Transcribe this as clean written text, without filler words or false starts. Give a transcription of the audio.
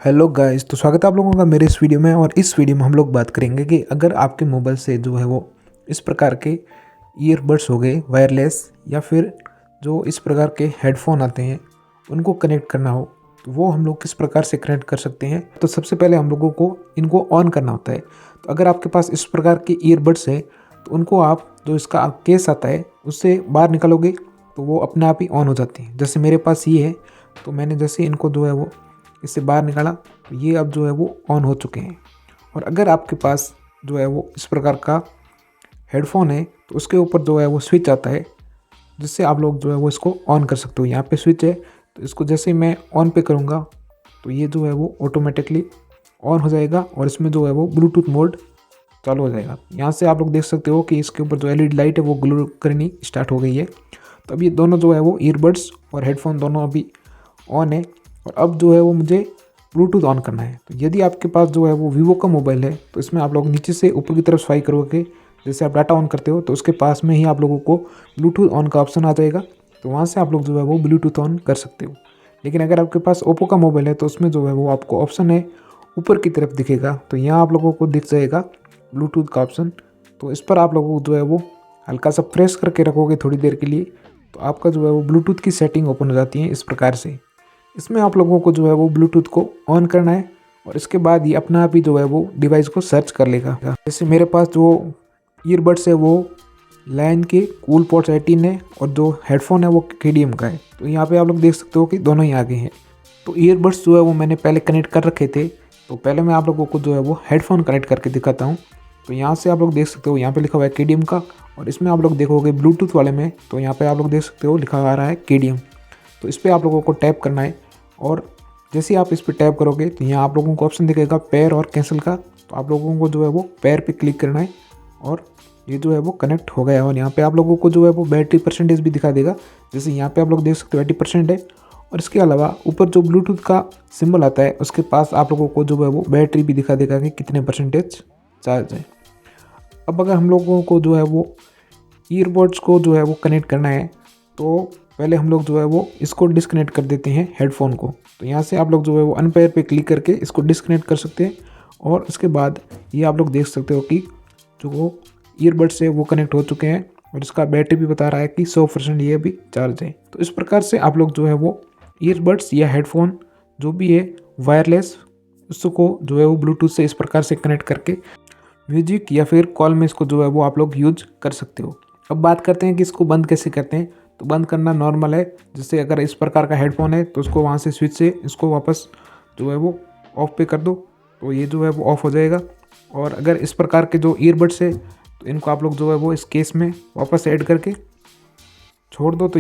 Hello guys, तो स्वागत है आप लोगों का मेरे इस वीडियो में। और इस वीडियो में हम लोग बात करेंगे कि अगर आपके मोबाइल से जो है वो इस प्रकार के ईयरबड्स हो गए वायरलेस, या फिर जो इस प्रकार के हेडफोन आते हैं उनको कनेक्ट करना हो, तो वो हम लोग किस प्रकार से कनेक्ट कर सकते हैं। तो सबसे पहले हम लोगों को इनको ऑन करना होता है। तो अगर आपके पास इस प्रकार के ईयरबड्स है तो उनको आप जो इसका केस आता है उससे बाहर निकालोगे तो वो अपने आप ही ऑन हो जाती हैं। जैसे मेरे पास ये है, तो मैंने जैसे इनको जो है वो इससे बाहर निकाला तो ये अब जो है वो ऑन हो चुके हैं। और अगर आपके पास जो है वो इस प्रकार का हेडफोन है तो उसके ऊपर जो है वो स्विच आता है, जिससे आप लोग जो है वो इसको ऑन कर सकते हो। यहाँ पे स्विच है, तो इसको जैसे ही मैं ऑन पे करूँगा तो ये जो है वो ऑटोमेटिकली ऑन हो जाएगा और इसमें जो है वो ब्लूटूथ मोड चालू हो जाएगा। यहाँ से आप लोग देख सकते हो कि इसके ऊपर जो एलईडी लाइट है वो ग्लो करनी स्टार्ट हो गई है। तो अब ये दोनों जो है वो ईयरबड्स और हेडफोन दोनों अभी ऑन है। और अब जो है वो मुझे ब्लूटूथ ऑन करना है। तो यदि आपके पास जो है वो वीवो का मोबाइल है तो इसमें आप लोग नीचे से ऊपर की तरफ स्वाइप करोगे, जैसे आप डाटा ऑन करते हो तो उसके पास में ही आप लोगों को ब्लूटूथ ऑन का ऑप्शन आ जाएगा। तो वहाँ से आप लोग जो है वो ब्लूटूथ ऑन कर सकते हो। लेकिन अगर आपके पास ओप्पो का मोबाइल है तो उसमें जो है वो आपको ऑप्शन है ऊपर की तरफ दिखेगा। तो यहाँ आप लोगों को दिख जाएगा ब्लूटूथ का ऑप्शन। तो इस पर आप लोगों को जो है वो हल्का सा प्रेस करके रखोगे थोड़ी देर के लिए, तो आपका जो है वो ब्लूटूथ की सेटिंग ओपन हो जाती है इस प्रकार से। इसमें आप लोगों को जो है वो ब्लूटूथ को ऑन करना है और इसके बाद ये अपना आप ही जो है वो डिवाइस को सर्च कर लेगा। जैसे मेरे पास जो ईयरबड्स है वो लाइन के कूल पॉड्स 18 है और जो हेडफोन है वो KDM का है। तो यहाँ पे आप लोग देख सकते हो कि दोनों ही आगे हैं। तो ईयरबड्स जो है वो मैंने पहले कनेक्ट कर रखे थे। तो पहले मैं आप लोगों को जो है वो हेडफोन कनेक्ट करके दिखाता हूँ। तो यहाँ से आप लोग देख सकते हो, यहाँ पे लिखा हुआ है KDM का, और इसमें आप लोग देखोगे ब्लूटूथ वाले में तो यहाँ पे आप लोग देख सकते हो लिखा आ रहा है KDM। तो इस पर आप लोगों को टैप करना है और जैसे आप इस पर टैप करोगे तो यहाँ आप लोगों को ऑप्शन दिखेगा पेयर और कैंसिल का। तो आप लोगों को जो है वो पेयर पे क्लिक करना है और ये जो है वो कनेक्ट हो गया है। और यहाँ पे आप लोगों को जो है वो बैटरी परसेंटेज भी दिखा देगा। जैसे यहाँ पे आप लोग देख सकते हो 80% है। और इसके अलावा ऊपर जो ब्लूटूथ का सिंबल आता है उसके पास आप लोगों को जो है वो बैटरी भी दिखा देगा कि कितने परसेंटेज चार्ज है। अब अगर हम लोगों को जो है वो ईयरबड्स को जो है वो कनेक्ट करना है तो पहले हम लोग जो है वो इसको डिस्कनेक्ट कर देते हैं हेडफोन को। तो यहाँ से आप लोग जो है वो अनपेयर पे क्लिक करके इसको डिस्कनेक्ट कर सकते हैं। और उसके बाद ये आप लोग देख सकते हो कि जो वो ईयरबड्स है वो कनेक्ट हो चुके हैं और इसका बैटरी भी बता रहा है कि 100% ये अभी चार्ज है। तो इस प्रकार से आप लोग जो है वो ईयरबड्स या हेडफोन जो भी है वायरलेस, उसको जो है वो ब्लूटूथ से इस प्रकार से कनेक्ट करके म्यूजिक या फिर कॉल में इसको जो है वो आप लोग यूज कर सकते हो। अब बात करते हैं कि इसको बंद कैसे करते हैं। तो बंद करना नॉर्मल है। जैसे अगर इस प्रकार का हेडफोन है तो उसको वहाँ से स्विच से इसको वापस जो है वो ऑफ पे कर दो तो ये जो है वो ऑफ हो जाएगा। और अगर इस प्रकार के जो ईयरबड्स है तो इनको आप लोग जो है वो इस केस में वापस ऐड करके छोड़ दो तो